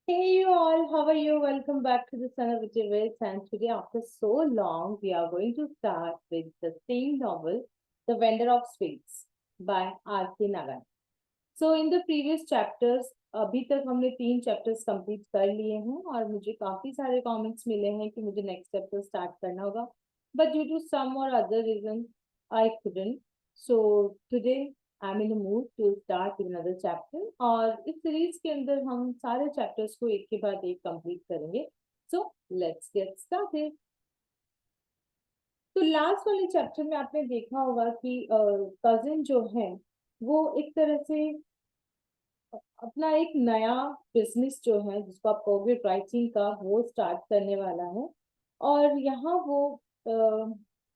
Hey you all, how are you? Welcome back to the Son of Vijay. And today, after so long, we are going to start with the same novel, The Vendor of Sweets by R.K. Nagar. So in the previous chapters, अभी तक हमने 3 chapters complete कर लिए हैं और मुझे काफी सारे कमेंट्स मिले हैं कि मुझे नेक्स्ट चैप्टर स्टार्ट करना होगा, but due to some or other reason I couldn't. So today I'm in the mood to start with another chapter और इस सीरीज के अंदर हम सारे चैप्टर्स को एक के बाद एक कंप्लीट करेंगे. So let's get started. तो लास्ट वाले चैप्टर में आपने देखा होगा कि कजिन जो है वो एक तरह से अपना एक नया बिजनेस जो है जिसको आप कहोगे राइटिंग का वो स्टार्ट करने वाला है. और यहाँ वो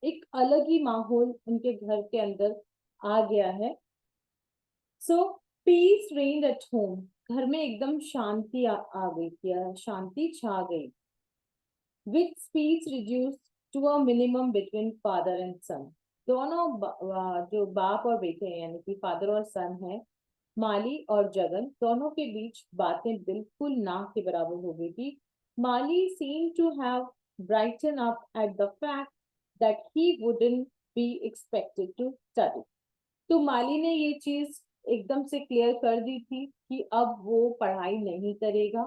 एक अलग ही माहौल उनके घर के अंदर आ गया है. सो पीस रेन्ड एट होम. घर में एकदम शांति आ गई थी, शांति छा गई. With speech reduce to a minimum between father and son. दोनों जो बाप और बेटे हैं यानी कि फादर और सन है, माली और जगन, दोनों के बीच बातें बिल्कुल ना के बराबर हो गई थी. Mali seem to have brighten up at the fact that he wouldn't be expected to study. तो माली ने ये चीज एकदम से क्लियर कर दी थी कि अब वो पढ़ाई नहीं करेगा.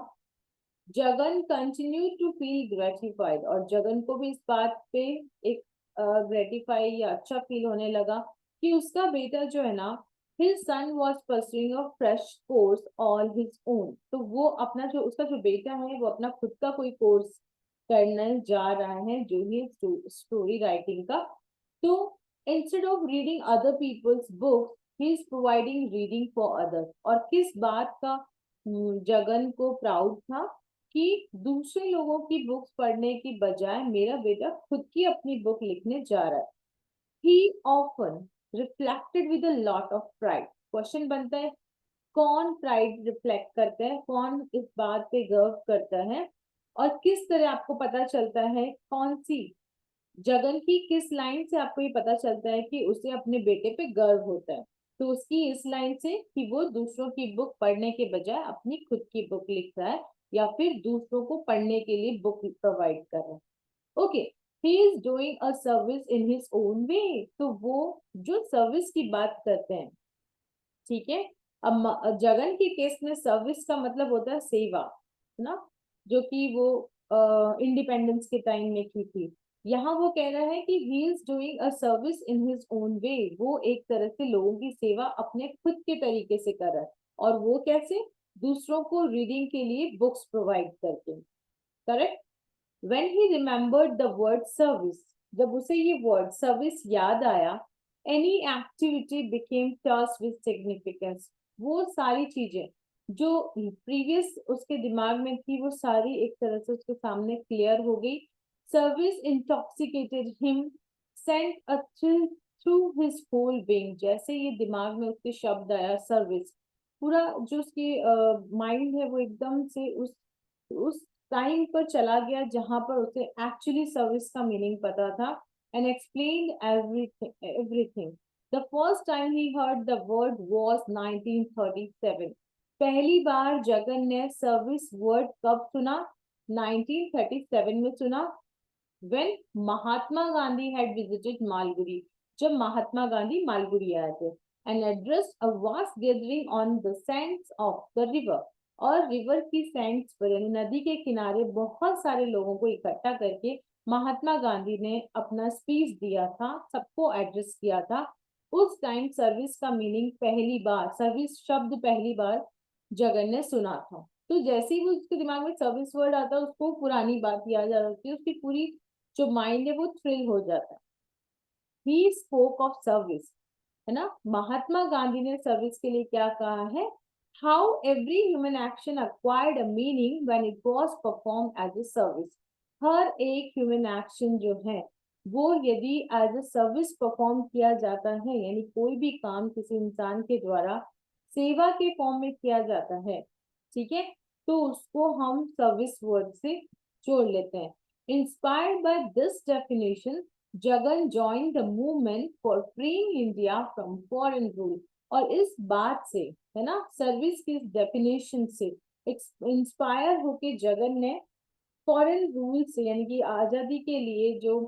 Jagan continue to feel gratified, और जगन को भी इस बात पे एक ग्रेटिफाई या अच्छा फील होने लगा कि उसका बेटा जो है ना, his son was pursuing a fresh course all his own. तो वो अपना जो उसका जो बेटा है वो अपना खुद का कोई कोर्स करने जा रहा है जो ही स्टोरी राइटिंग का. तो instead of reading other people's books he is providing reading for others. और किस बात का जगन को प्राउड था कि दूसरे लोगों की बुक्स पढ़ने की बजाय मेरा बेटा खुद की अपनी बुक लिखने जा रहा है. He often reflected with a lot of pride. Question बनता है, कौन प्राइड रिफ्लेक्ट करता है, कौन इस बात पे गर्व करता है, और किस तरह आपको पता चलता है कौन सी जगन की किस लाइन से आपको ये पता चलता है कि उसे अपने बेटे पे गर्व होता है. तो उसकी इस लाइन से कि वो दूसरों की बुक पढ़ने के बजाय अपनी खुद की बुक लिख रहा है या फिर दूसरों को पढ़ने के लिए बुक प्रोवाइड कर रहा है. Okay, he is doing a service in his own way. तो वो जो सर्विस की बात करते हैं, ठीक है. अब जगन के केस में सर्विस का मतलब होता है सेवा, है ना, जो कि वो इंडिपेंडेंस के टाइम में की थी. यहाँ वो कह रहा है कि he is doing a service in his own way. वो एक तरह से लोगों की सेवा अपने खुद के तरीके से कर रहा है. और वो कैसे? दूसरों को रीडिंग के लिए बुक्स प्रोवाइड करके. Correct. When he remembered the word service, जब उसे ये वर्ड सर्विस याद आया, any activity became charged with significance. वो सारी चीजें जो प्रीवियस उसके दिमाग में थी वो सारी एक तरह से उसके सामने क्लियर हो गई. Service intoxicated him, sent a thrill through his whole being. जैसे ये दिमाग में उसके शब्द आया सर्विस, पूरा जो उसकी माइंड है वो एकदम से उस टाइम पर चला गया जहां पर उसे एक्चुअली सर्विस का मीनिंग पता था. And explain everything. The first time he heard the word was 1937. पहली बार जगन ने सर्विस वर्ड कब सुना? 1937 में सुना. When Mahatma Gandhi had visited Malgudi. जब महात्मा गांधी मालगुडी आए थे. And addressed a vast gathering on the Sands of the river. और रिवर की सैंड्स पर यानी नदी के किनारे बहुत सारे लोगों को इकट्ठा करके महात्मा गांधी ने अपना स्पीच दिया था, सबको एड्रेस किया था. उस टाइम सर्विस का मीनिंग पहली बार, सर्विस शब्द पहली बार जगन ने सुना था. तो जैसे ही वो उसके दिमाग में सर्विस वर्ड आता है उसको पुरानी बात याद आ जाती है, उसकी पूरी जो माइंड है वो थ्रिल हो जाता है. ही स्पोक ऑफ सर्विस, है ना. महात्मा गांधी ने सर्विस के लिए क्या कहा है? How every human action acquired a meaning when it was perform as a service. हर एक ह्यूमन एक्शन जो है वो यदि एज अ सर्विस परफॉर्म किया जाता है, यानी कोई भी काम किसी इंसान के द्वारा सेवा के फॉर्म में किया जाता है, ठीक है, तो उसको हम सर्विस वर्ड से जोड़ लेते हैं. Inspired by this definition, Jagan join the movement for freeing India from foreign rule. और इस बात से, है ना, सर्विस की डेफिनेशन से इंस्पायर होके जगन ने फॉरेन रूल से यानी कि आजादी के लिए जो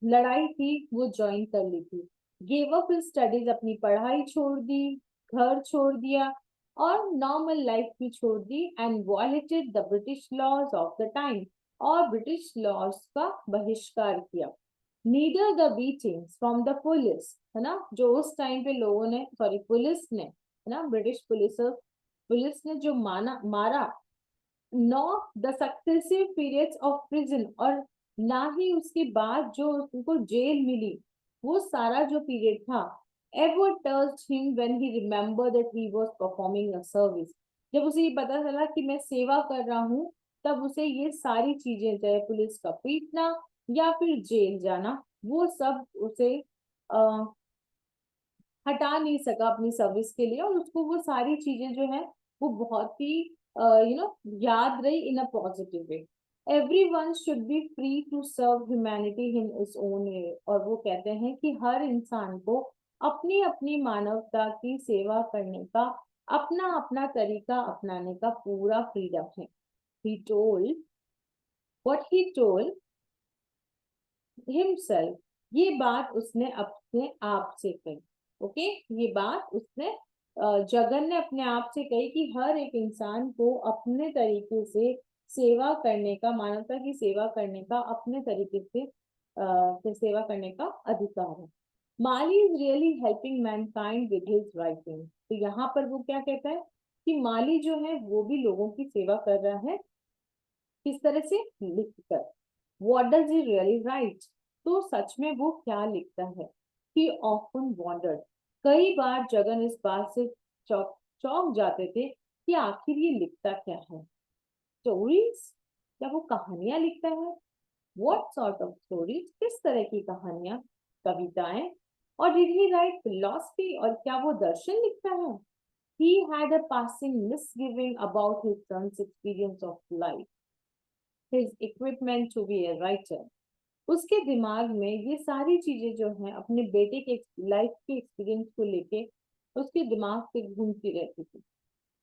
लड़ाई थी वो ज्वाइन कर ली थी। गेव अप हिज स्टडीज, अपनी पढ़ाई छोड़ दी, घर छोड़ दिया और नॉर्मल लाइफ भी छोड़ दी, and violated the British laws of the time, और ब्रिटिश लॉज का बहिष्कार किया। Neither the beatings from the police, है ना, जो उस टाइम पे लोगों ने, सॉरी पुलिस ने, है ना, ब्रिटिश पुलिस ने जो मारा, know the successive periods of prison, और ना ही उसके बाद जो उनको जेल मिली, वो सारा जो पीरियड था, ever touched him when he remember that he was performing a service. जब उसे ये पता चला कि मैं सेवा कर रहा हूँ, तब उसे ये सारी चीजें, चाहे पुलिस का पीटना या फिर जेल जाना, वो सब उसे आ, हटा नहीं सका अपनी सर्विस के लिए, और उसको वो सारी चीजें जो है वो बहुत ही याद रही in a positive way. Everyone should be free to serve humanity in its own way, और वो कहते हैं कि हर इंसान को अपनी अपनी मानवता की सेवा करने का अपना अपना तरीका अपनाने का पूरा फ्रीडम है। he told what he told himself, ये बात उसने अपने आप से कही। ओके, ये बात उसने जगन ने अपने आप से कही कि हर एक इंसान को अपने तरीके से सेवा करने का, मानवता की सेवा करने का अपने तरीके से सेवा करने का अधिकार है। Mali is really helping mankind with his writing, तो यहाँ पर वो क्या कहता है कि माली जो है वो भी लोगों की सेवा कर रहा है, किस तरह से, लिखकर। What does he really write? तो सच में वो क्या लिखता है? He often wondered, कई बार जगन इस बात से चौंक चौंक जाते थे कि आखिर ये लिखता क्या है। स्टोरीज, क्या वो कहानियां लिखता है? What sort of stories? किस तरह की कहानियां, कविताएं? और did he write philosophy? और क्या वो दर्शन लिखता है? He had a passing misgiving about his son's experience of life, his equipment to be a writer. उसके दिमाग में ये सारी चीजें जो हैं अपने बेटे के लाइफ के एक्सपीरियंस को लेके उसके दिमाग से घूमती रहती थी।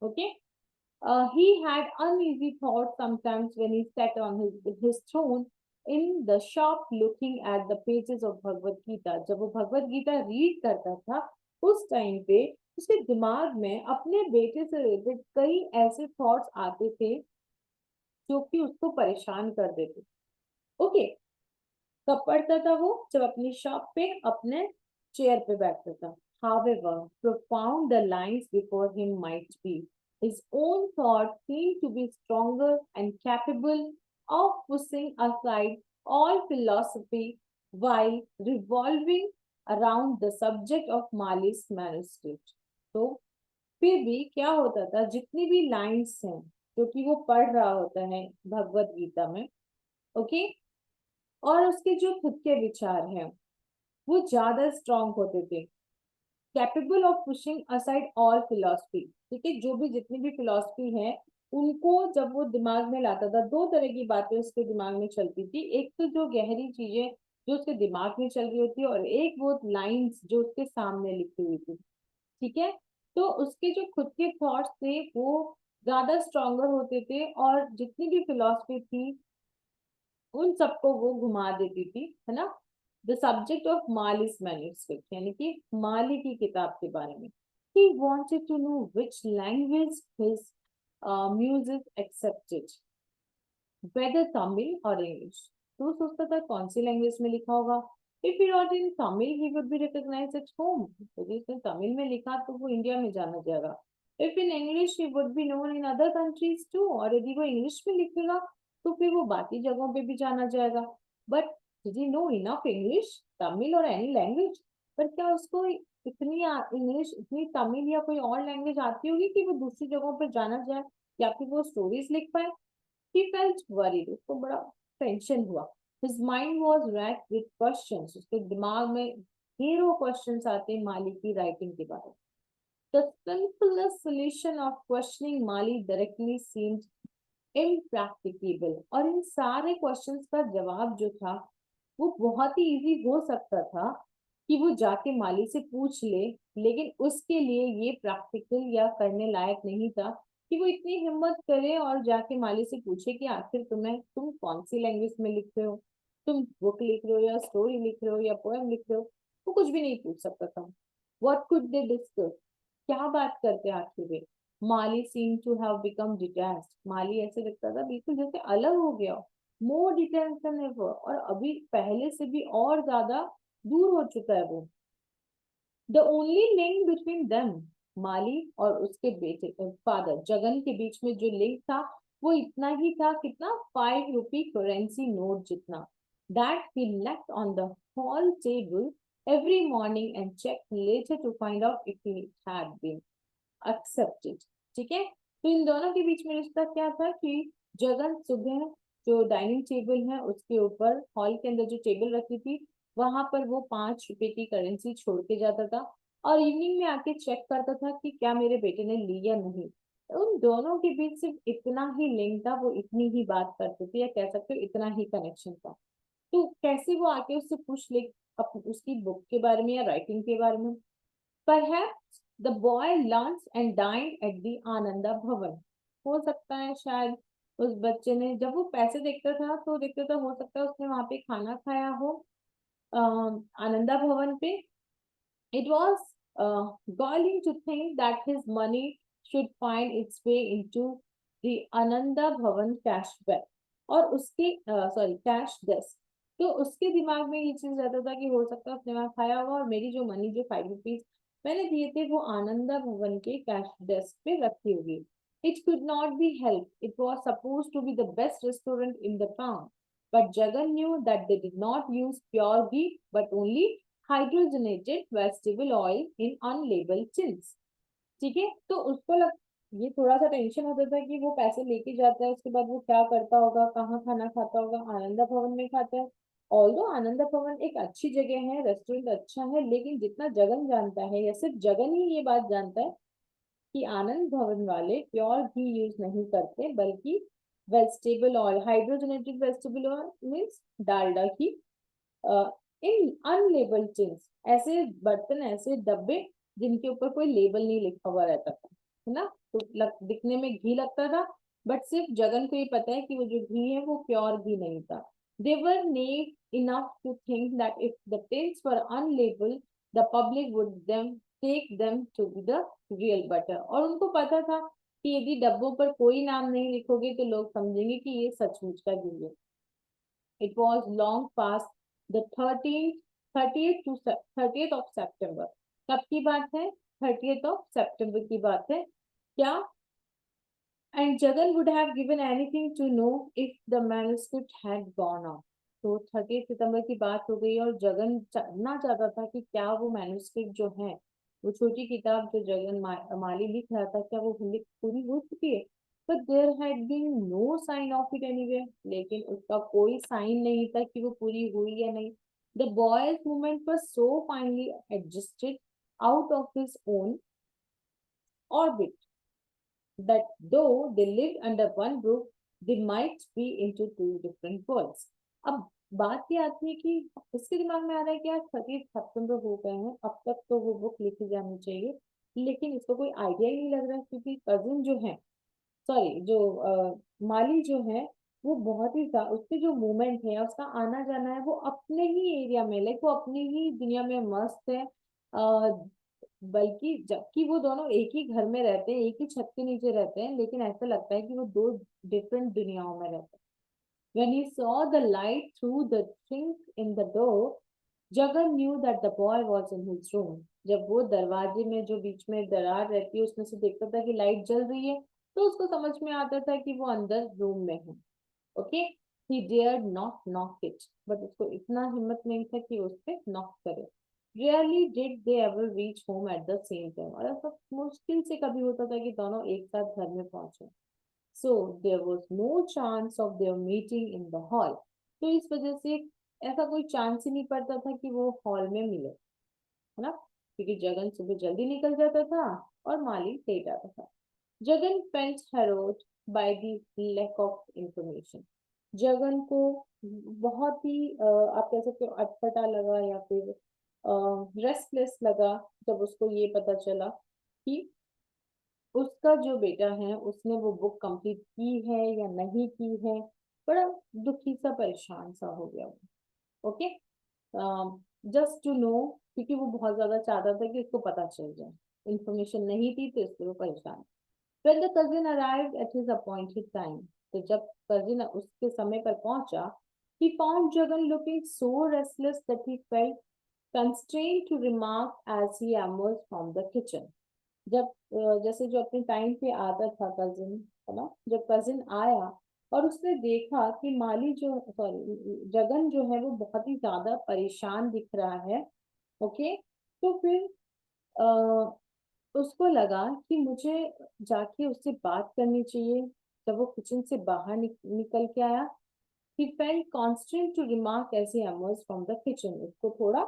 Okay, he had uneasy thoughts sometimes when he sat on his throne in the shop looking at the pages of Bhagavad Gita. जब वो भगवत गीता रीड करता था उस टाइम पे उसके दिमाग में अपने बेटे से रिलेटेड कई ऐसे थॉट्स आते थे जो कि उसको परेशान कर देते। ओके, कब पढ़ता था वो? जब अपनी शॉप पे अपने चेयर पे बैठता था। However profound the lines before him might be, his own thought seemed to be stronger and capable of pushing aside all philosophy while revolving around the subject of Mali's manuscript. तो फिर भी क्या होता था, जितनी भी लाइन्स हैं जो कि वो पढ़ रहा होता है भगवत गीता में, ओके, और उसके जो खुद के विचार हैं वो ज्यादा स्ट्रांग होते थे, capable of pushing aside all philosophy. ठीक है, जो भी जितनी भी फिलोसफी है उनको जब वो दिमाग में लाता था, दो तरह की बातें उसके दिमाग में चलती थी। एक तो जो गहरी चीजें जो उसके दिमाग में चल रही होती है, और एक वो लाइंस जो उसके सामने लिखी हुई थी। ठीक है, तो उसके जो खुद के थॉट्स थे वो ज्यादा स्ट्रॉन्गर होते थे, और जितनी भी फिलोसफी थी उन सबको वो घुमा देती थी, है ना। The subject of Mali's manuscript, यानी कि माली की किताब के बारे में। He wanted to know which language his music accepted, whether Tamil or English. तो वो सोचता था कौन सी लैंग्वेज में लिखा होगा। If he wrote in Tamil he would be recognized at home, तो जिसने तमिल में लिखा तो वो इंडिया में जाना जाएगा। If in English he would be known in other countries too, और यदि वो इंग्लिश में लिखेगा तो फिर वो बाकी जगहों पे भी जाना जाएगा। But did he know enough English, Tamil or any language? पर क्या उसको इतनी इंग्लिश, इतनी तमिल या कोई और लैंग्वेज आती होगी कि वो दूसरी जगहों पर जाना जाए या फिर वो स्टोरीज लिख पाए? He felt worried, उसको बड़ा टेंशन हुआ। His mind was racked with questions, उसके दिमाग में ढेरों क्वेश्चंस आते हैं माली की राइटिंग के बारे में। The simplest solution of questioning Mali directly seemed impracticable, और इन सारे क्वेश्चंस का जवाब जो था वो बहुत ही इजी हो सकता था कि वो जाके माली से पूछ ले, लेकिन उसके लिए ये प्रैक्टिकल या करने लायक नहीं था, कि वो इतनी हिम्मत करे और जाके माली से पूछे कि आखिर तुम कौन सी लैंग्वेज में लिख रहे हो, तुम बुक लिख रहे हो या स्टोरी लिख रहे हो या पोएम लिख रहे हो। वो कुछ भी नहीं पूछ सकता था। व्हाट कुड दे डिस्कस, क्या बात करते आखिर वे। Mali seem to have become detached, Mali ऐसे लगता था बिल्कुल जैसे अलग हो गया, मोर डिटैच देन एवर, और अभी पहले से भी और ज्यादा दूर हो चुका है वो। The only link between them, Mali और उसके बेटे फादर जगन के बीच में जो लिंक था वो इतना ही था, कितना, 5 रुपी करेंसी नोट जितना, that he left on the hall table every morning and check later to find out if it had been accepted. ठीक है, तो इन दोनों के बीच में रिश्ता क्या था कि जगन सुबह जो डाइनिंग टेबल है उसके ऊपर हॉल के अंदर जो टेबल रखी थी वहां पर वो 5 रुपए की करेंसी छोड़ के जाता था, और इवनिंग में आके चेक करता था कि क्या मेरे बेटे ने ली या नहीं। उन दोनों के बीच सिर्फ इतना ही लिंक था, वो इतनी ही बात करते थे, या कह सकते हो इतना ही कनेक्शन था। तो कैसे वो आके उससे पूछ ले उसकी बुक के बारे में या राइटिंग के बारे में। Perhaps the boy lunch and dined at the Ananda भवन, हो सकता है शायद उस बच्चे ने जब वो पैसे देखता था तो देखता था, हो सकता है उसने वहां पे खाना खाया हो आनंदा भवन पे। It was galling to think that his money should find its way into the Ananda Bhavan cash bag और उसके कैश डेस्क। तो उसके दिमाग में ये चीज रहता था कि हो सकता है उसने वहां खाया होगा और मेरी जो मनी जो 5 रुपीज मैंने दिए थे वो आनंदा भवन के कैश डेस्क पे रखी होगी। It could not be helped. It was supposed to be the best restaurant in the town. But Jagan knew that they did not use pure ghee, but only hydrogenated vegetable oil in unlabeled tins। ठीक है, तो उसको ये थोड़ा सा tension होता था कि वो पैसे लेके जाता है उसके बाद वो क्या करता होगा, कहाँ खाना खाता होगा, आनंदा भवन में खाता है। ऑल्दो आनंदा भवन एक अच्छी जगह है, रेस्टोरेंट अच्छा है, लेकिन जितना जगन जानता है या सिर्फ जगन ही ये बात जानता है कि आनंद भवन वाले प्योर घी यूज नहीं करते बल्कि vegetable oil, hydrogenated vegetable oil means Dalda ghee, in unlabelled tins, ऐसे बर्तन, ऐसे डब्बे जिनके ऊपर कोई लेबल नहीं लिखा हुआ रहता था, है ना। तो दिखने में घी लगता था, बट सिर्फ जगन को ये पता है कि वो जो घी है वो प्योर घी नहीं था। They were naive enough to think that if the tins were unlabelled the public would them take them to be the real butter, और उनको पता था कि यदि डब्बों पर कोई नाम नहीं लिखोगे तो लोग समझेंगे कि ये सचमुच का घी है। It was long past the 30th of September। कब की बात है? 30th of September की बात है क्या? And Jagan would have given anything to know if the manuscript had gone off। तो 30 सितंबर की बात हो गई और जगन जानना चाहता था कि क्या वो मैन्युस्क्रिप्ट जो है, वो छोटी किताब जो जगन माली लिख रहा था, क्या वो पूरी हो चुकी है। But there had been no sign of it anywhere, लेकिन उसका कोई साइन नहीं था कि वो पूरी हुई या नहीं। The boys movement was so finely adjusted out of his own orbit that though they lived under one roof, they might be into two different worlds। अब बात ये आती है कि इसके दिमाग में आ रहा है कि यार 30 सितंबर हो गए हैं, अब तक तो वो बुक लिखी जानी चाहिए, लेकिन इसको कोई आइडिया ही नहीं लग रहा क्योंकि कजिन जो है, सॉरी जो माली जो है, वो बहुत ही उसके जो मूवमेंट है उसका आना जाना है वो अपने ही एरिया में, लाइक वो अपनी ही दुनिया में मस्त है। बल्कि जबकि वो दोनों एक ही घर में रहते हैं, एक ही छत के नीचे रहते हैं, लेकिन ऐसा लगता है कि वो दो डिफरेंट दुनियाओं में रहते हैं। When he saw the light through the chink in the door, Jagan knew that the boy was in his room। जब वो दरवाजे में जो बीच में दरार रहती है उसमें से देखता था कि लाइट जल रही है, तो उसको समझ में आता था कि वो अंदर रूम में है। Okay, he dared not knock it, but उसको इतना हिम्मत नहीं था कि उस पे नॉक करे। Rarely did they ever reach home at the same time, और ऐसा मुश्किल से कभी होता था कि दोनों एक साथ घर में पहुंचे। So there was no chance of their meeting in the hall। तो इस वजह से ऐसा कोई चांस ही नहीं पड़ता था कि वो हॉल में मिले, है ना, क्योंकि जगन सुबह जल्दी निकल जाता था और माली लेट आता था। Jagan felt harrowed by the lack of information. Jagan को बहुत ही आप कह सकते हो अटपटा लगा या फिर रेस्टलेस लगा जब उसको ये पता चला कि उसका जो बेटा है उसने वो बुक कंप्लीट की है या नहीं की है। बड़ा दुखी सा परेशान सा हो गया वो। ओके, जस्ट टू नो, क्योंकि वो बहुत ज्यादा चाहता था कि उसको पता चल जाए। इंफॉर्मेशन नहीं थी तो इसलिए वो परेशान। When the cousin arrived at his appointed time, तो जब cousin उसके समय पर पहुंचा, he found Jagan looking so restless that he felt constrained to remark as he emerged from the kitchen. जब जैसे जो अपने टाइम पे आता था कजिन, है ना, जब कजिन आया और उसने देखा कि माली जो, सॉरी, जगन जो है वो बहुत ही ज्यादा परेशान दिख रहा है। ओके, तो फिर उसको लगा कि मुझे जाके उससे बात करनी चाहिए। जब वो किचन से बाहर निकल के आया, he felt constrained to remark as he emerged from the kitchen. उसको थोड़ा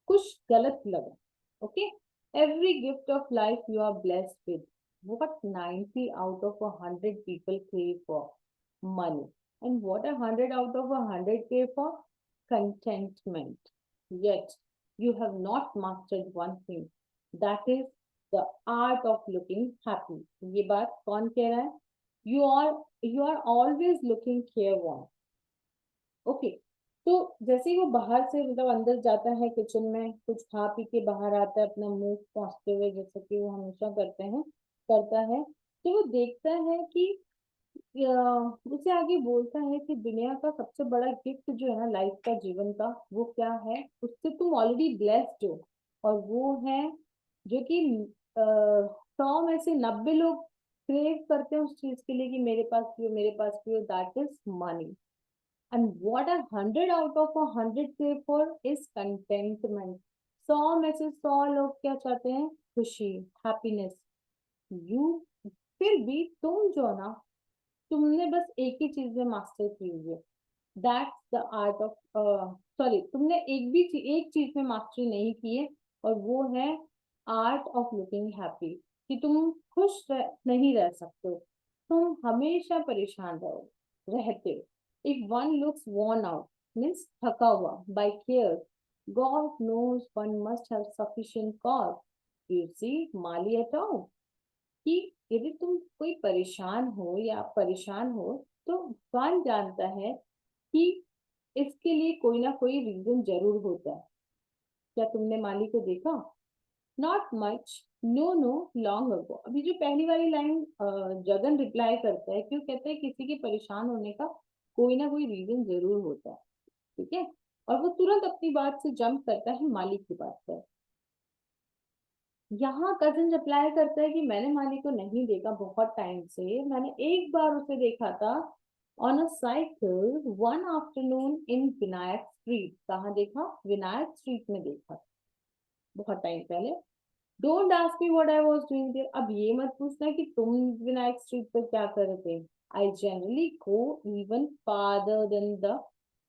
कुछ गलत लगा। Okay, every gift of life you are blessed with, what 90 out of 100 people crave for? Money. And what 100 out of 100 crave for? Contentment. Yet you have not mastered one thing, that is the art of looking happy. ये बात कौन कह रहा है? You are always looking careworn. Okay, तो जैसे ही वो बाहर से मतलब अंदर जाता है किचन में, कुछ खा पी के बाहर आता है अपना मुंह पहुंचते हुए, जैसे कि वो हमेशा करते हैं, करता है, तो वो देखता है कि उसे आगे बोलता है कि दुनिया का सबसे बड़ा गिफ्ट जो है ना लाइफ का, जीवन का, वो क्या है? उससे तुम ऑलरेडी ब्लेस्ड हो। और वो है जो कि 100 में से 90 लोग क्रेव करते हैं उस चीज के लिए कि मेरे पास भी हो, मेरे पास भी हो, that is money. And what 100 out of 100 crave for is contentment. 100 में से 100 लोग क्या चाहते हैं? खुशी, हैप्पीनेस। यू, फिर भी तुम जो ना, तुमने बस एक ही चीज में मास्टर की हुई है। That's the art of, sorry, तुमने एक चीज में मास्टरी नहीं की है, और वो है आर्ट ऑफ लुकिंग हैप्पी। कि तुम नहीं रह सकते हो, तुम हमेशा परेशान रहते हो। If one looks worn out, means थका हुआ by care, God knows one must have sufficient cause. You see Mali at all, कि यदि तुम कोई परेशान हो या परेशान हो, तो भगवान जानता है कि इसके लिए कोई ना कोई रीजन जरूर होता है। क्या तुमने माली को देखा? Not much, no no, long ago. अभी जो पहली वाली लाइन जगन रिप्लाई करता है, क्यों कहता है किसी के परेशान होने का कोई ना कोई रीजन जरूर होता है। ठीक है, और वो तुरंत अपनी बात से जंप करता है माली की बात पर। यहाँ कजिन रिप्लाई करता है कि मैंने माली को नहीं देखा बहुत टाइम से, मैंने एक बार उसे देखा था on a cycle one afternoon in Vinayak street. कहाँ देखा? विनायक स्ट्रीट में देखा, बहुत टाइम पहले। Don't ask me what I was doing there. अब ये मत पूछना कि तुम विनायक स्ट्रीट पर क्या कर रहे थे। I generally go even farther than the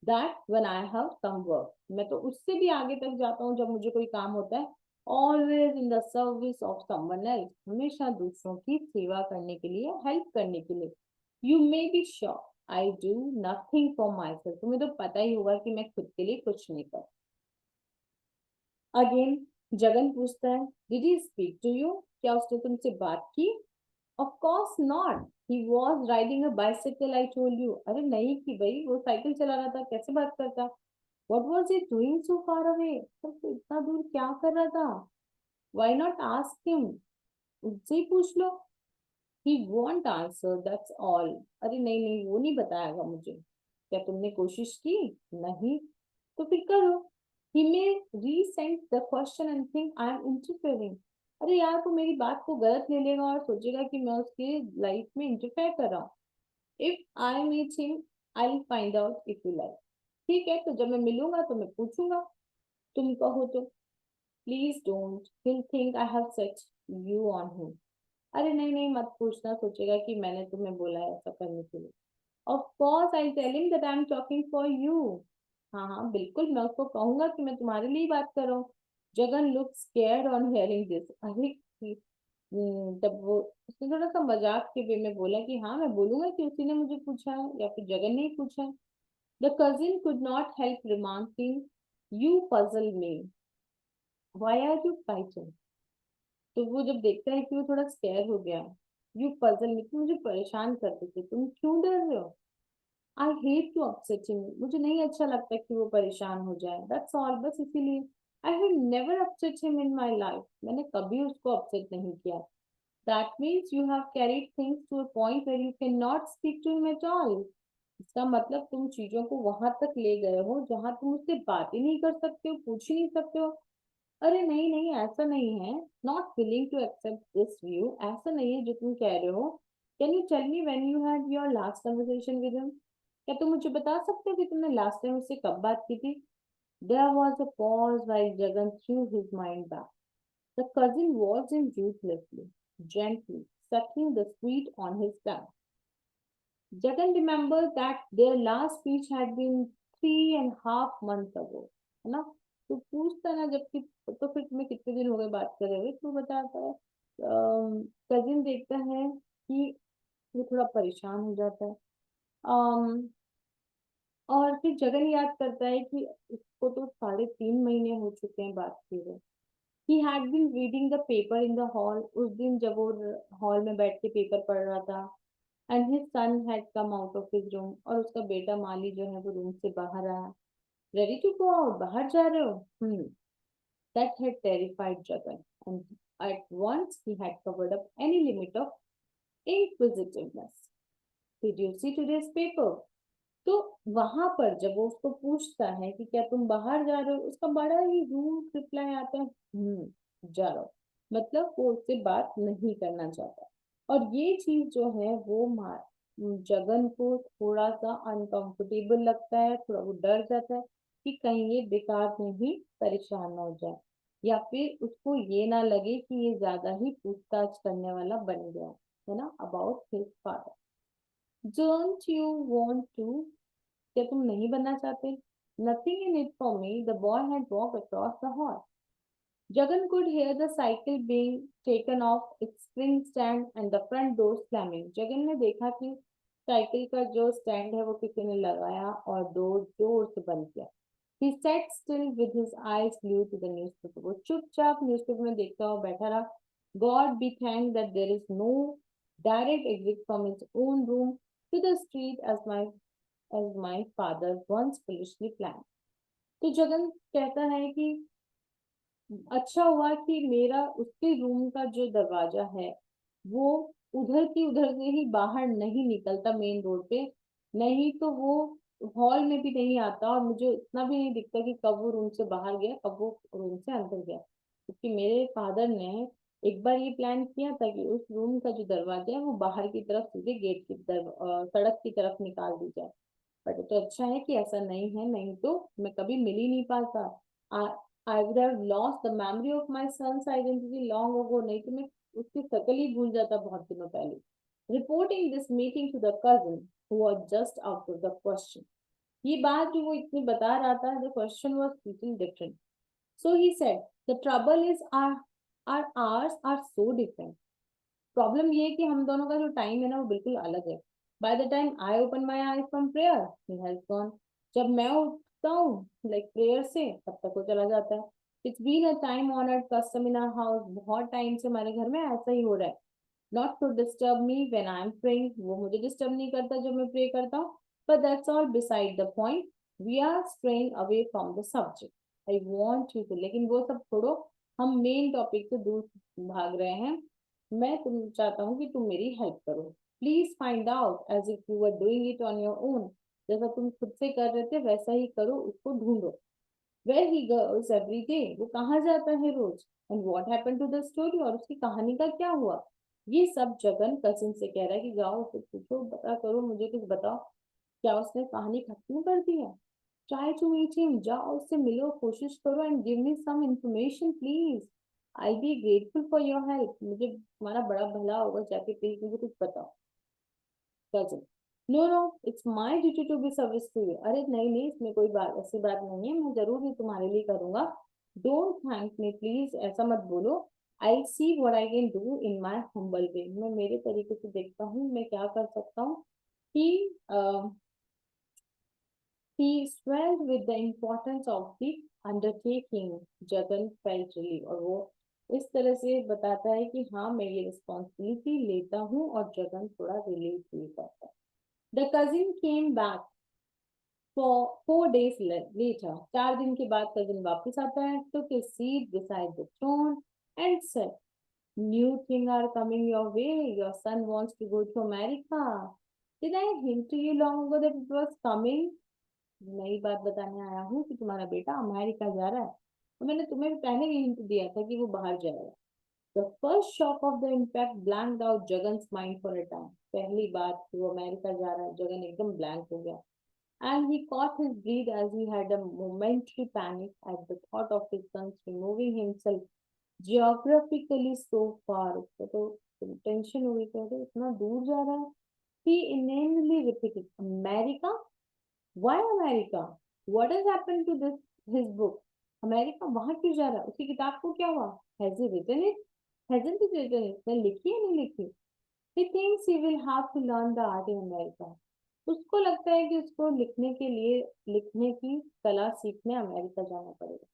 that when I have some work. मैं तो उससे भी आगे तक जाता हूँ जब मुझे कोई काम होता है। Always in the service of someone else, हमेशा दूसरों की सेवा करने के लिए, हेल्प करने के लिए। You may be sure I do nothing for my self. तुम्हें तो पता ही होगा कि मैं खुद के लिए कुछ नहीं करता। अगेन जगन पूछता है, did he speak to you? क्या उसने तुमसे बात की? Of course not, he was riding a bicycle, I told you. अरे नहीं की भाई, वो साइकिल चला रहा था, कैसे बात करता? What was he doing so far away? तो इतना दूर क्या कर रहा था? व्हाई नॉट आस्क हिम, उससे ही पूछ लो। ही वॉन्ट आंसर, दैट्स ऑल। अरे नहीं नहीं, वो नहीं बताएगा मुझे। क्या तुमने कोशिश की? नहीं, तो फिर करो। He may resent the question and think I am interfering. अरे यार, वो मेरी बात को गलत ले लेगा और सोचेगा कि मैं उसके लाइफ में इंटरफेयर कर रहा हूँ। If I meet him I will find out if you like. ठीक है, तो जब मैं मिलूंगा तो मैं पूछूंगा, तुम कहो तो। Please don't, he'll think I have set you on him। अरे नहीं नहीं, मत पूछना, सोचेगा कि मैंने तुम्हें बोला है ऐसा करने के लिए। Of course I tell him that I am talking for you. हाँ हाँ बिल्कुल, मैं उसको कहूंगा कि मैं तुम्हारे लिए ही बात कर रहा हूँ। Jagan look scared on hearing this. अरे तब वो, उसने थोड़ा सा मजाक के वे में बोला कि हाँ मैं बोलूंगा कि उसी ने मुझे पूछा है या फिर जगन ने ही पूछा है। The cousin could not help remarking, you puzzle me, why are you frightened? तो वो जब देखता है कि वो थोड़ा स्केयर हो गया, यू पजल मी, तुम मुझे परेशान करते थे, तुम क्यों डर रहे हो? I hate to upset him, मुझे नहीं अच्छा लगता कि वो परेशान हो जाए, दैट्स ऑल, बस इसीलिए। I have never upset him in my life, मैंने कभी उसको अपसेट नहीं किया। That means you have carried things to a point where you can not speak to him at all. इसका मतलब तुम चीजों को वहां तक ले गए हो जहां तुम उससे बात ही नहीं कर सकते हो, पूछ ही नहीं सकते हो। अरे नहीं नहीं, ऐसा नहीं है। Not willing to accept this view, ऐसा नहीं है जो तुम कह रहे हो। Can you tell me when you had your last conversation with him? क्या तुम मुझे बता सकते हो कि तुमने लास्ट टाइम उससे कब बात की थी? There was a pause while Jagan threw his mind back. The cousin was in ruthlessly, gently sucking the sweet on his tongue. Jagan remembered that their last speech had been 3.5 months ago, है ना? तो पूछता ना जबकि, तो फिर तुम्हें कितने दिन हो गए बात करे हुए, तो बताता है। कजिन देखता है कि वो थोड़ा परेशान हो जाता है। अम, और फिर जगन याद करता है कि उसको तो 3.5 महीने हो चुके हैं बात किए हुए। He had been reading the paper in the hall, उस दिन जब वो हॉल में बैठ के पेपर पढ़ रहा था। And his son had come out of his room, और उसका बेटा माली जो है वो रूम से बाहर आया। रेडी टू गो आउट, बाहर जा रहे हो? That had terrified Jagan, and at once he had covered up any limit of inquisitiveness. Did you see today's paper? तो वहां पर जब वो उसको पूछता है कि क्या तुम बाहर जा रहे हो, उसका बड़ा ही रूड रिप्लाई आता है, जा रहा हूँ। मतलब वो उससे बात नहीं करना चाहता। और ये चीज जो है वो जगन को थोड़ा सा अनकंफर्टेबल लगता है, थोड़ा वो डर जाता है कि कहीं ये बेकार में ही परेशान ना हो जाए, या फिर उसको ये ना लगे कि ये ज्यादा ही पूछताछ करने वाला बन गया है ना, about his father. Don't you want to, क्या तुम नहीं बनना चाहते? Nothing in it for me, the boy had walk across the hall. Jagan could hear the cycle being taken off its spring stand and the front door slamming. Jagan ने देखा कि cycle का जो स्टैंड है वो किसी ने लगाया और डोर जोर से बंद किया। He sat still with his eyes glued to the newspaper. वो चुपचाप न्यूज़पेपर में देखता हुआ बैठा रहा। God be thanked that there is no direct exit from his own room to the street as my father once foolishly planned. तो जगन कहता है कि अच्छा हुआ कि मेरा उसके रूम का जो दरवाजा है वो उधर की उधर से ही बाहर नहीं निकलता मेन रोड पे, नहीं तो वो हॉल में भी नहीं आता, और मुझे इतना भी नहीं दिखता कि कब वो रूम से बाहर गया कब वो रूम से अंदर गया, क्योंकि मेरे फादर ने एक बार ये प्लान किया था कि उस रूम का जो दरवाजा है वो बाहर की तरफ सीधे गेट की तरफ, सड़क की तरफ निकाल दी जाए। बट तो अच्छा है कि ऐसा नहीं है, नहीं तो मैं कभी मिल ही नहीं पाता। I would have lost the memory of my son's identity long ago, नहीं तो मैं उसकी शक्ल ही भूल जाता बहुत दिनों पहले। Reporting this meeting to the cousin who was just out of the question. ये बात जो वो इतनी बता रहा था, the question was little different. So he said, the trouble is our hours are so different. Problem ये है कि हम दोनों का जो टाइम है ना वो बिल्कुल अलग है। By the time I open my eyes from prayer he has gone. जब मैं उठता हूँ लाइक प्रेयर से, तब तक वो चला जाता है। It's been a time honoured custom in our house, बहुत टाइम से हमारे घर में ऐसा ही हो रहा है। Not to disturb me when I am praying, वो मुझे डिस्टर्ब नहीं करता जब मैं प्रे करता हूँ। But that's all beside the point, we are straying away from the subject I want you to, लेकिन वो सब छोड़ो, हम मेन टॉपिक से दूर भाग रहे हैं। मैं तुम चाहता हूँ कि तुम मेरी हेल्प करो। Please find out as if you were doing it on your own, जैसा तुम खुद से कर रहे थे वैसा ही करो, उसको ढूंढो। Where he goes every day, वो कहाँ जाता है रोज? And what happened to the story, और उसकी कहानी का क्या हुआ? ये सब जगन कजिन से कह रहा है कि जाओ उससे पूछो, पता करो, मुझे कुछ बताओ, क्या उसने कहानी खत्म कर दी है? ट्राई टू मीट हिम, जाओ उससे मिलो, कोशिश करो, and give me some information please. I be grateful for your help, मुझे तुम्हारा बड़ा भला होगा, जाके प्लीज मुझे कुछ बताओ। Cousin, no no, it's my duty to be service to you. अरे नहीं नहीं, इसमें कोई बात, ऐसी बात नहीं है, मैं जरूर ही तुम्हारे लिए करूंगा। डोंट थैंक मी प्लीज, ऐसा मत बोलो। I see what I can do in my humble way, मैं मेरे तरीके से देखता हूँ मैं क्या कर सकता हूँ। ही he swelled with the importance of the undertaking. Jagan felt relief, और वो इस तरह से बताता है कि हाँ मैं ये रिस्पॉन्सिबिलिटी लेता हूँ, और जगन थोड़ा रिलीफ फील करता है. The cousin came back for 4 days later. 4 दिन के बाद कजिन वापस आता है, took his seat beside the throne and said, "New things are coming your way. Your son wants to go to America. Did I hint to you long ago that it was coming?" नई बात बताने आया हूँ कि तुम्हारा बेटा America जा रहा है, तो मैंने तुम्हें पहले ही हिंट दिया था कि वो बाहर जाएगा. The first shock of the impact blanked out Jagan's mind for a time. पहली बात कि वो अमेरिका जा रहा है, जगन एकदम ब्लैंक हो गया. And he caught his breath as he had a momentary panic at the thought of his son's removing himself geographically so far. उसको तो टेंशन हुई कि अरे इतना दूर जा रहा है. He inanely repeated, America? Why America? What has happened to this his book? America वहां क्यों जा रहा है? उसकी किताब को क्या हुआ? Has he written it? Hasn't he written it? ने लिखी है नहीं लिखी? He thinks he will have to learn the art in America. उसको लगता है कि उसको लिखने के लिए लिखने की कला सीखने अमेरिका जाना पड़ेगा.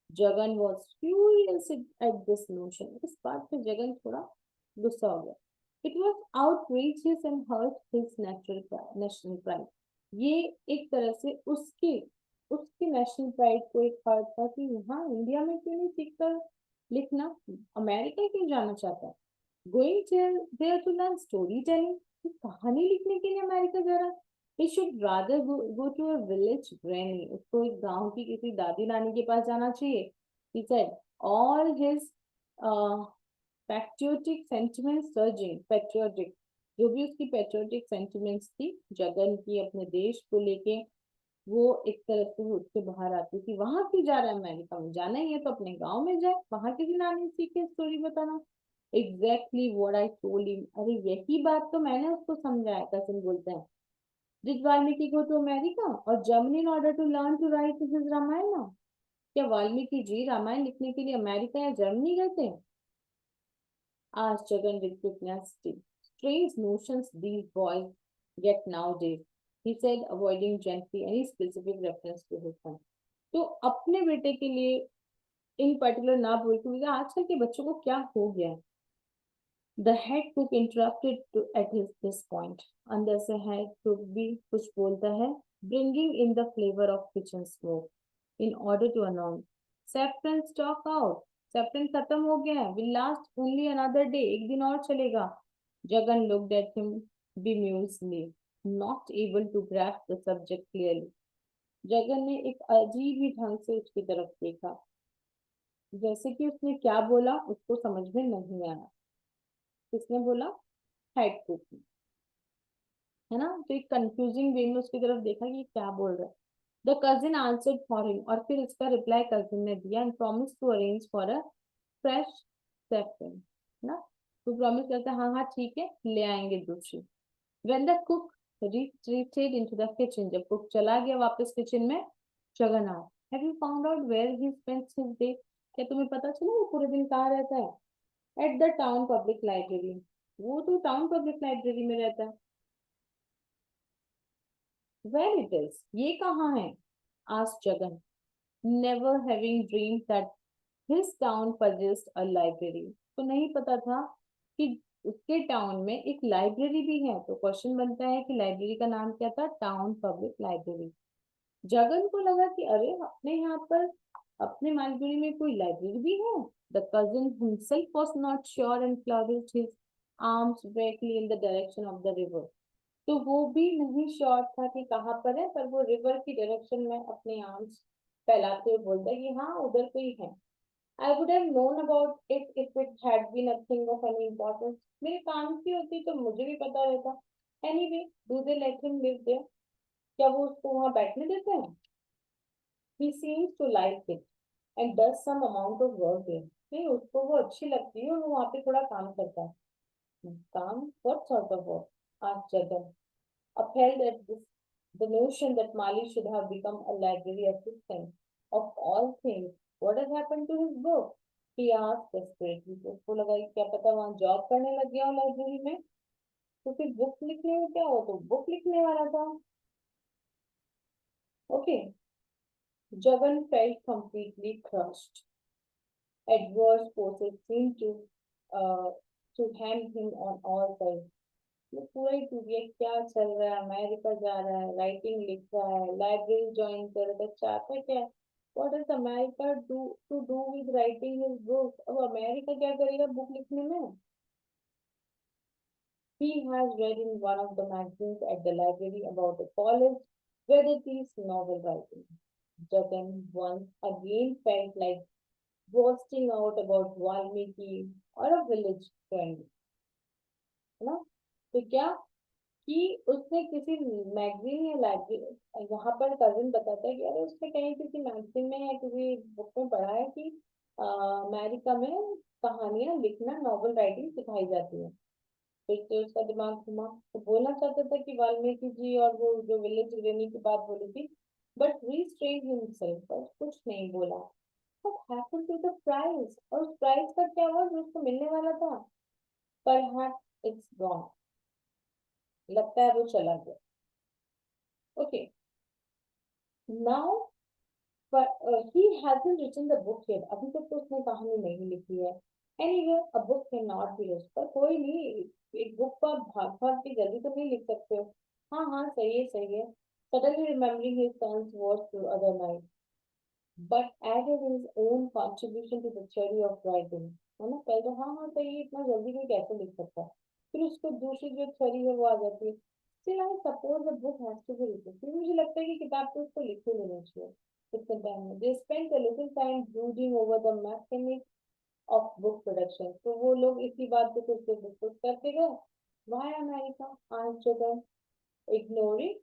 Jagan was furious at this notion. इस बात पे जगन थोड़ा गुस्सा हो गया. It was outrageous and hurt his national pride. ये एक तरह से उसके उसके नेशनल प्राइड को एक हर्ट था कि यहाँ इंडिया में क्यों नहीं सीखकर लिखना, अमेरिका क्यों जाना चाहता है. Going there to learn story telling, कहानी लिखने के लिए अमेरिका जा रहा है. He should rather go to a village granny. उसको एक गांव की किसी दादी नानी के पास जाना चाहिए. he said all his patriotic sentiments surging. patriotic, जो भी उसकी patriotic sentiments थी जगन की अपने देश को लेके, वो एक तरह से उठ के बाहर आती थी. वहां क्यों जा रहा है, अमेरिका में जाना ही है तो अपने गांव में जाए, वहां किसी नानी सीखे स्टोरी बताना. Exactly what I told him. अरे यही बात तो मैंने उसको समझाया. कसिन बोलते हैं, did Valmiki go to America और Germany in order to learn to write his Ramayana? क्या वाल्मीकि जी रामायण लिखने के लिए अमेरिका या जर्मनी गए थे? Asked Jagan with pugnacity. Strange notions these boys get nowadays, he said, avoiding gently any specific reference to his son. तो अपने बेटे के लिए इन पर्टिकुलर ना बोल के मुझे आजकल के बच्चों को क्या हो गया है. The head cook interrupted at this point. अंदर से head cook भी कुछ बोलता है, bringing in the flavor of kitchen smoke in order to announce, saffron stock out. saffron खत्म हो गया है. Will last only another day. एक दिन और चलेगा. Jagan looked at him bemusedly, not able to grasp the subject clearly. Jagan ने एक अजीब ही ढंग से उसकी तरफ देखा, जैसे कि उसने क्या बोला उसको समझ में नहीं आया. किसने बोला? हेड कुक ने, है ना. तो एक कंफ्यूजिंग वे में उसकी तरफ देखा कि क्या बोल रहा है. The cousin answered for him, और फिर उसका रिप्लाई कजिन ने दिया, and promise to arrange for a fresh saffron, है ना. तो प्रॉमिस करता है हाँ हाँ ठीक है ले आएंगे दूसरी. When the cook retreated into the kitchen, जब कुक चला गया वापस किचन में, जगन आया, have you found out where he spends his day? क्या तुम्हें पता चला वो पूरे दिन कहाँ रहता है? At the town public library. वो तो टाउन पब्लिक लाइब्रेरी में रहता है. वेयर इट इज, ये कहाँ है? Asked Jagan, never having dreamed that his town possessed a library. तो नहीं पता था कि उसके टाउन में एक लाइब्रेरी भी है. तो क्वेश्चन बनता है कि लाइब्रेरी का नाम क्या था? Town public library. जगन को लगा कि अरे अपने यहाँ पर अपने लाइब्रेरी में कोई लाइब्रेरी भी है. The cousin himself was not sure and flourished his arms vaguely in the direction of the river. तो वो भी नहीं श्योर था कि कहाँ पर है, पर वो रिवर की डायरेक्शन में अपने आर्म्स फैलाते हुए बोलता है कि हाँ उधर पे ही है. I would have known about it if it had been a thing of any importance. मेरे काम की होती तो मुझे भी पता रहता. Anyway, do they let him live there? क्या वो उसको वहां बैठने देते हैं? He seems to like it and does some amount of work there. नहीं उसको वो अच्छी लगती है और वो वहां पे थोड़ा काम करता है. काम? What sort of work? asked Jagan, upheld at this the notion that Mali should have become a library assistant. Of all things, what has happened to his book? He asked desperately. तो उसको लगा कि क्या पता वहां job करने लग गया हो लाइब्रेरी में. तो फिर बुक लिखने में क्या हो, तो बुक लिखने वाला था. Okay. Jagan felt completely crushed. Adverse forces seem to hem him on all sides. ये पूरा ही टूट गया, क्या चल रहा है, अमेरिका जा रहा है, राइटिंग लिख रहा है, लाइब्रेरी ज्वाइन कर रहा है, चाहता क्या है? What is America to do with writing his book? अब अमेरिका क्या करेगा बुक लिखने में? He has read in one of the magazines at the library about a college where they teach novel writing. Jagan once again felt like boasting out about Valmiki or a village friend, है ना? तो क्या कि उसने किसी magazine या library, यहाँ पर कजिन बताता है कि अरे उसने कहीं किसी मैगजीन में या किसी बुक में पढ़ा है कि अमेरिका में कहानियां लिखना, नॉवल राइटिंग सिखाई जाती है। फिर से उसका दिमाग घुमा, तो बोलना चाहता था कि वाल्मीकि जी और वो जो विलेज रहने की बात बोली थी, बट रीस्ट्रेन हिमसेल्फ, पर कुछ नहीं बोला। What happened to the prize? और उस प्राइज का क्या हुआ जो उसको मिलने वाला था? परहैप्स इट्स गॉन, लगता है वो चला गया। Okay, now he hasn't written the book yet, अभी तक तो उसने कहानी नहीं लिखी है। Anyway, a book cannot be rushed, पर कोई नहीं, एक बुक को आप भाग भाग के जल्दी तो नहीं लिख सकते हो। हाँ हाँ, सही है सही है। Suddenly remembering his son's words the other night, but added his own contribution to the theory of writing, है ना? पहले तो हाँ हाँ सही है, इतना जल्दी कोई कैसे लिख सकता है? फिर उसको दूसरी जो थ्योरी है वो आ जाती है। Still, I suppose the book has to be written, क्योंकि मुझे लगता है कि किताब को उसको लिख ही लेना चाहिए इतने टाइम में। They spent a little time brooding over the mechanics of book production, तो वो लोग इसी बात पे कुछ देर डिस्कस करते गए। Why America? Answer them, ignoring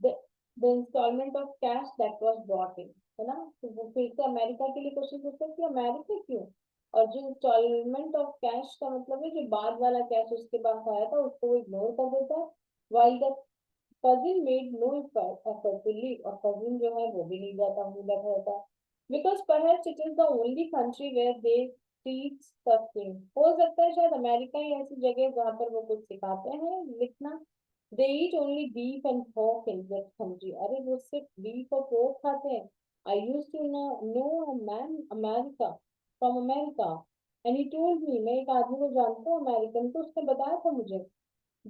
the the installment of cash that was brought in, है ना? तो वो फिर से अमेरिका के लिए क्वेश्चन पूछता है कि अमेरिका क्यों? और जो इंस्टॉलमेंट ऑफ कैश का मतलब है जो बाद वाला कैश उसके पास आया था उसको वो इग्नोर कर देता है। while the cousin made no effort to leave, और cousin जो है वो भी नहीं जाता, वहीं बैठा रहता है। Because perhaps it is the only country where they teach such things, हो सकता है शायद अमेरिका ही ऐसी जगह है जहाँ पर वो कुछ सिखाते हैं लिखना। They eat only beef and pork in that country, अरे वो सिर्फ beef और pork खाते हैं। I used to know a man America from America, and he told me, मैं एक आदमी को जानता हूँ अमेरिकन, तो उसने बताया था मुझे।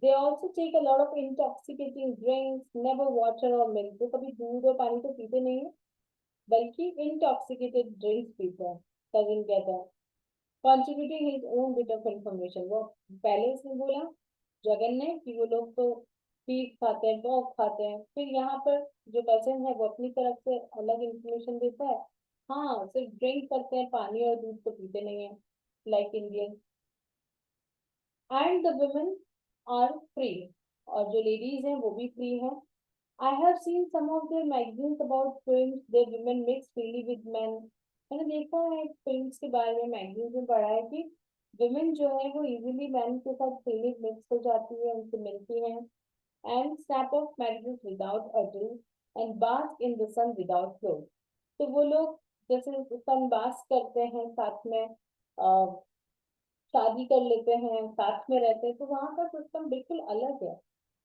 They also take a lot of intoxicating drinks, never water or milk, वो कभी दूध और पानी तो पीते नहीं है, बल्कि intoxicated drinks पीते हैं। कजिन कहता है, contributing his own bit of information, वो पहले उसने बोला जगन ने कि वो लोग तो बीफ खाते हैं, डॉग खाते हैं, फिर यहाँ पर जो कजिन है वो अपनी तरफ से अलग इंफॉर्मेशन देता है। हाँ, सिर्फ ड्रिंक करते हैं, पानी और दूध तो पीते नहीं है, like Indian. And the women are free, और जो लेडीज हैं वो भी फ्री हैं। I have seen some of their magazines about films where women mix freely with men. मैंने देखा है फिल्म्स के बारे में, मैगजीन्स में पढ़ा है कि women जो है वो इजीली मैन के साथ freely मिक्स हो जाती है, उनसे मिलती हैं, and snap off marriages without ado and bask in the sun without clothes. तो वो लोग जैसे सन बास्क करते हैं साथ में, शादी कर लेते हैं, साथ में रहते हैं, तो वहां का सिस्टम बिल्कुल अलग है।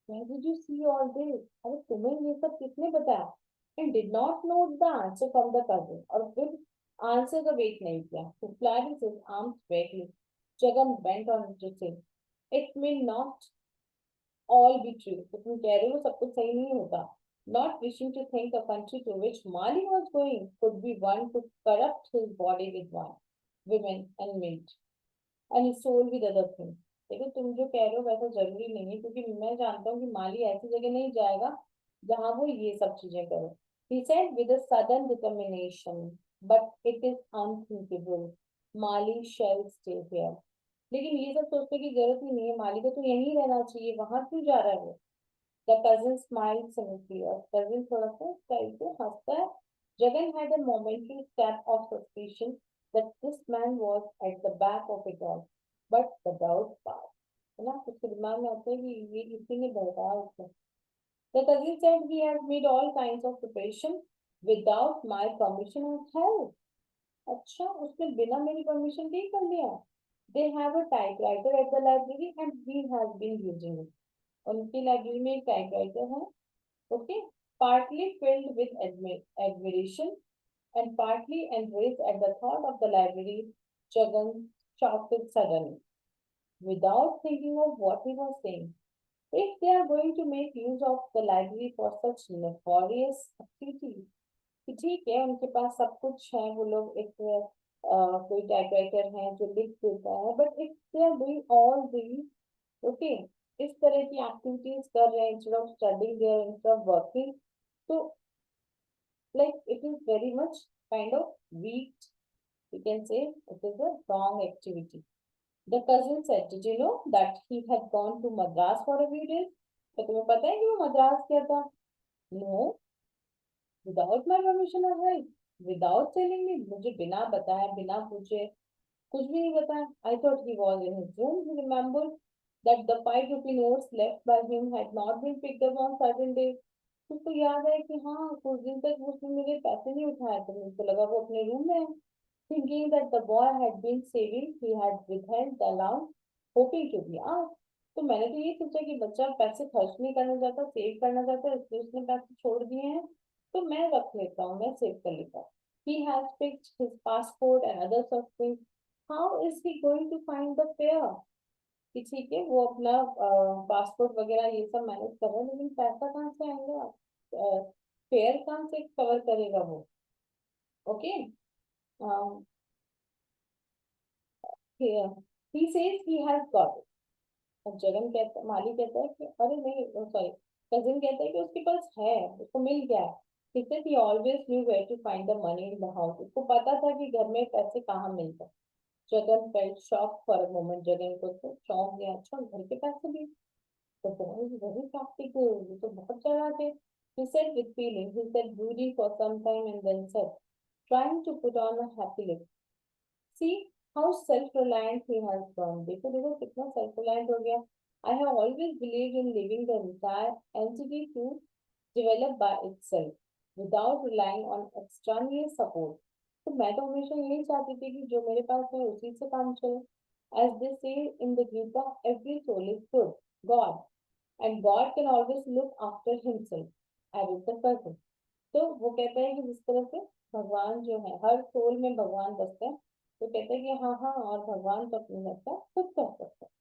Where did you see all this? अरे तुम्हें ये सब किसने बताया? And did not note the answer from the cousin, और फिर आंसर का वेट नहीं किया। To Clarice his arms vaguely, Jagan went on to say, it may not all be true, तो तुम कह रहे हो सब कुछ सही नहीं होता। Not wishing to think a country to which Mali was going could be one to corrupt his body with wine, women and meat, and his soul with other things। देखो तुम जो कह रहे हो वैसा जरूरी नहीं है, क्योंकि मैं जानता हूँ कि माली ऐसी जगह नहीं जाएगा जहां वो ये सब चीजें करे। He said with a sudden determination, but it is unthinkable. Mali shall stay here. लेकिन ये सब सोचने की जरूरत ही नहीं है, माली को तो यहीं रहना चाहिए, वहां क्यों जा रहा है वो? The cousin smiled cynically, और cousin थोड़ा सा स्टाइल से हंसता है। Jagan had a momentary stab of suspicion that this man was at the back of it all, but the doubt passed, है ना? उसके दिमाग में आता है कि ये इसी ने बहकाया उसको। The cousin said he has made all kinds of preparation without my permission and help. अच्छा, उसने बिना मेरी परमिशन के ही कर लिया? They have a typewriter at the library and he has been using it. उनकी लाइब्रेरी में एक टाइपराइटर है, okay, partly filled with admiration, and partly enraged at the thought of the library, Jagan shouted suddenly, without thinking of what he was saying. If they are going to make use of the library for such nefarious activities, कि ठीक है उनके पास सब कुछ है वो लोग एक कोई टाइपराइटर है जो लिख देता है but if they are doing all these okay इस तरह की एक्टिविटीज कर रहे हैं instead of studying there instead of working तो like it is very much kind of weak. You can say it is a wrong activity. The cousin said, "Did you know that he had gone to Madras for a few days?" तो तुम्हें पता है कि वो मद्रास गया था? No, without my permission or help, without telling me, मुझे बिना बताए, बिना पूछे, कुछ भी नहीं बताया. I thought he was in his room. He remembered that the 5 rupee notes left by him had not been picked up on certain days. उसको याद है कि हाँ कुछ दिन तक उसने मेरे पैसे नहीं उठाए थे मुझको लगा वो अपने रूम में है thinking that the boy had been saving he had withheld the allowance hoping to be asked तो मैंने तो ये सोचा कि बच्चा पैसे खर्च नहीं करना चाहता सेव करना चाहता है इसलिए उसने पैसे छोड़ दिए हैं तो मैं रख लेता हूँ मैं सेव कर लेता हूँ he has fixed his passport and other such things how is he going to find the fare कि ठीक है वो अपना पासपोर्ट वगैरह ये सब मैनेज कर रहा है लेकिन पैसा कहाँ से आएगा फेयर कहाँ से कवर करेगा वो okay he says he has got it अब जगन कहता माली कहता है कि अरे नहीं सॉरी कजिन कहता है कि उसके पास है उसको मिल गया है he said he always knew where to find the money in the house उसको पता था कि घर में पैसे कहाँ मिलते हैं Jagan felt shocked for a moment Jagan को तो चौंक गया अच्छा घर के पैसे भी तो बहुत very practical ये तो बहुत ज्यादा थे he said with feeling he said brooding for some time and then said trying to put on a happy look see how self-reliant he has grown. देखो देखो कितना self-reliant हो गया. I have always believed in leaving the entire entity to develop by itself without relying on extraneous support. तो मैं तो हमेशा यही चाहती थी कि जो मेरे पास है उसी से काम चले. As they say in the Gita, every soul is good, God, and God can always look after himself. Added the person. तो वो कहता है कि जिस तरह से भगवान जो है हर सोल में भगवान बसते हैं तो कहते हैं कि हाँ हाँ और भगवान तो अपनी रक्षा खुद कर सकते हैं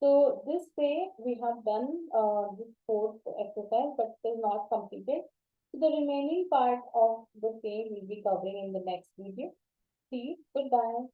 so this way we have done this fourth exercise but still not completed so the remaining part of the same will be covering in the next video see you goodbye